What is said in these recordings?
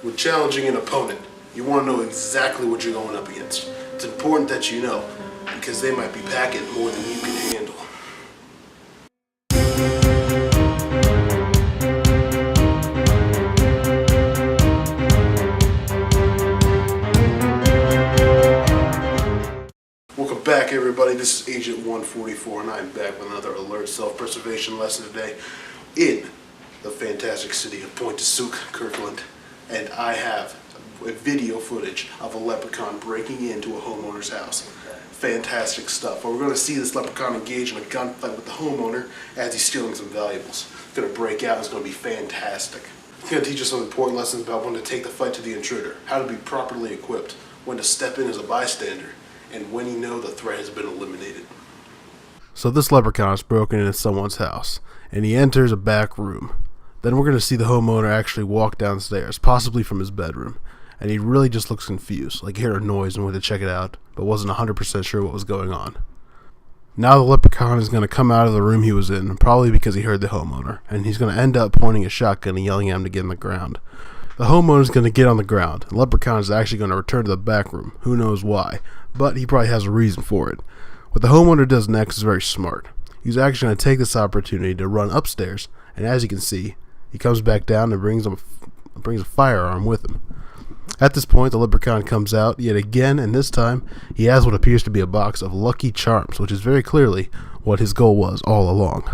When challenging an opponent, you want to know exactly what you're going up against. It's important that you know, because they might be packing more than you can handle. Welcome back, everybody. This is Agent 144, and I'm back with another alert self-preservation lesson today in the fantastic city of Point-de-Souk, Kirkland. And I have a video footage of a leprechaun breaking into a homeowner's house. Fantastic stuff. We're going to see this leprechaun engage in a gunfight with the homeowner as he's stealing some valuables. It's going to break out. It's going to be fantastic. It's going to teach us some important lessons about when to take the fight to the intruder, how to be properly equipped, when to step in as a bystander, and when you know the threat has been eliminated. So this leprechaun is broken into someone's house, and he enters a back room. Then we're going to see the homeowner actually walk downstairs, possibly from his bedroom, and he really just looks confused, like he heard a noise and went to check it out, but wasn't 100% sure what was going on. Now the leprechaun is going to come out of the room he was in, probably because he heard the homeowner, and he's going to end up pointing a shotgun and yelling at him to get on the ground. The homeowner is going to get on the ground. The leprechaun is actually going to return to the back room. Who knows why, but he probably has a reason for it. What the homeowner does next is very smart. He's actually going to take this opportunity to run upstairs, and as you can see, he comes back down and brings a firearm with him. At this point, the leprechaun comes out yet again, and this time he has what appears to be a box of Lucky Charms, which is very clearly what his goal was all along.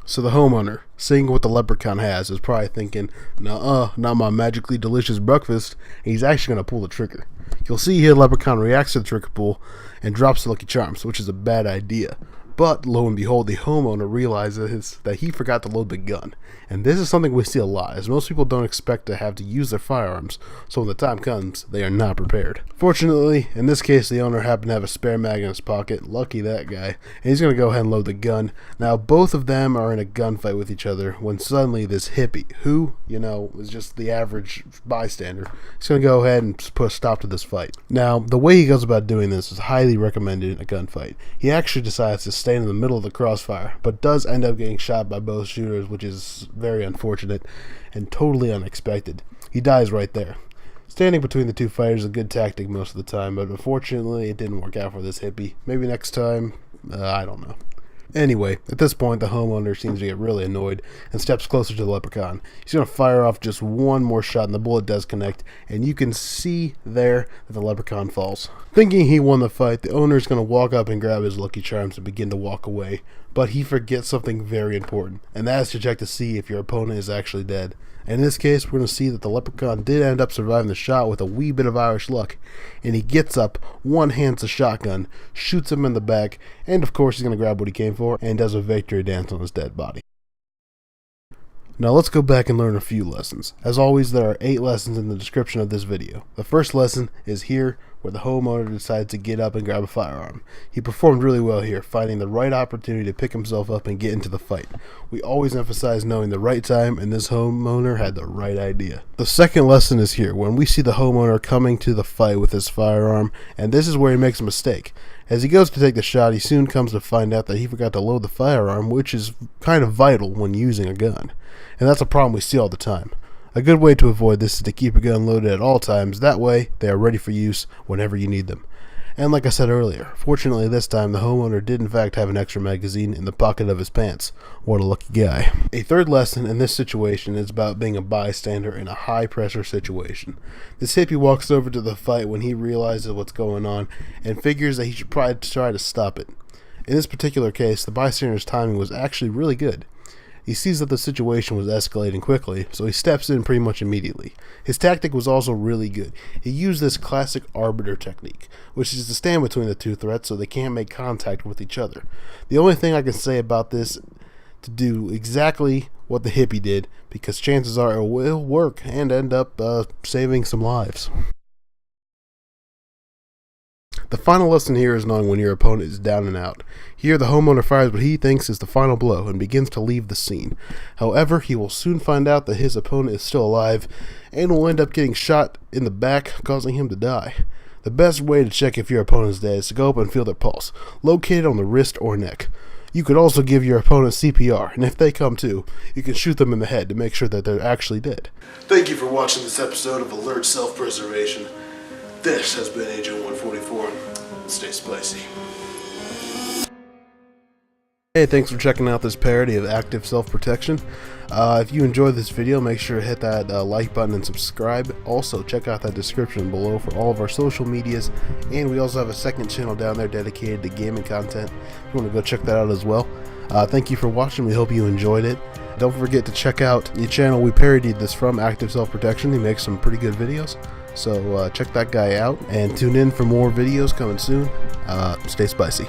So the homeowner, seeing what the leprechaun has, is probably thinking, "Nuh-uh, not my magically delicious breakfast," and he's actually going to pull the trigger. You'll see here the leprechaun reacts to the trigger pull and drops the Lucky Charms, which is a bad idea. But lo and behold, the homeowner realizes that he forgot to load the gun. And this is something we see a lot, as most people don't expect to have to use their firearms, so when the time comes, they are not prepared. Fortunately, in this case, the owner happened to have a spare mag in his pocket. Lucky that guy. And he's going to go ahead and load the gun. Now, both of them are in a gunfight with each other when suddenly this hippie, who, is just the average bystander, is going to go ahead and put a stop to this fight. Now, the way he goes about doing this is highly recommended in a gunfight. He actually decides to stay in the middle of the crossfire, but does end up getting shot by both shooters, which is very unfortunate and totally unexpected. He dies right there. Standing between the two fighters is a good tactic most of the time, but unfortunately it didn't work out for this hippie. Maybe next time, I don't know. Anyway, at this point the homeowner seems to get really annoyed and steps closer to the leprechaun. He's going to fire off just one more shot and the bullet does connect, and you can see there that the leprechaun falls. Thinking he won the fight, the owner is going to walk up and grab his Lucky Charms and begin to walk away, but he forgets something very important, and that is to check to see if your opponent is actually dead. And in this case, we're going to see that the leprechaun did end up surviving the shot with a wee bit of Irish luck. And he gets up, one-hands a shotgun, shoots him in the back, and of course he's going to grab what he came for, and does a victory dance on his dead body. Now let's go back and learn a few lessons. As always, there are 8 lessons in the description of this video. The first lesson is here, where the homeowner decides to get up and grab a firearm. He performed really well here, finding the right opportunity to pick himself up and get into the fight. We always emphasize knowing the right time, and this homeowner had the right idea. The second lesson is here, when we see the homeowner coming to the fight with his firearm, and this is where he makes a mistake. As he goes to take the shot, he soon comes to find out that he forgot to load the firearm, which is kind of vital when using a gun. And that's a problem we see all the time. A good way to avoid this is to keep your gun loaded at all times. That way, they are ready for use whenever you need them. And like I said earlier, fortunately this time the homeowner did in fact have an extra magazine in the pocket of his pants. What a lucky guy. A third lesson in this situation is about being a bystander in a high pressure situation. This hippie walks over to the fight when he realizes what's going on and figures that he should probably try to stop it. In this particular case, the bystander's timing was actually really good. He sees that the situation was escalating quickly, so he steps in pretty much immediately. His tactic was also really good. He used this classic arbiter technique, which is to stand between the two threats so they can't make contact with each other. The only thing I can say about this to do exactly what the hippie did, because chances are it will work and end up saving some lives. The final lesson here is knowing when your opponent is down and out. Here the homeowner fires what he thinks is the final blow and begins to leave the scene. However, he will soon find out that his opponent is still alive and will end up getting shot in the back, causing him to die. The best way to check if your opponent is dead is to go up and feel their pulse, located on the wrist or neck. You could also give your opponent CPR, and if they come to, you can shoot them in the head to make sure that they're actually dead. Thank you for watching this episode of Alert Self-Preservation. This has been Agent 144. Stay spicy. Hey, thanks for checking out this parody of active self-protection. If you enjoyed this video, make sure to hit that like button and subscribe. Also, check out that description below for all of our social medias, and we also have a second channel down there dedicated to gaming content. If you want to go check that out as well. Thank you for watching. We hope you enjoyed it. Don't forget to check out the channel we parodied this from, Active Self-Protection. He makes some pretty good videos, so check that guy out and tune in for more videos coming soon. Stay spicy.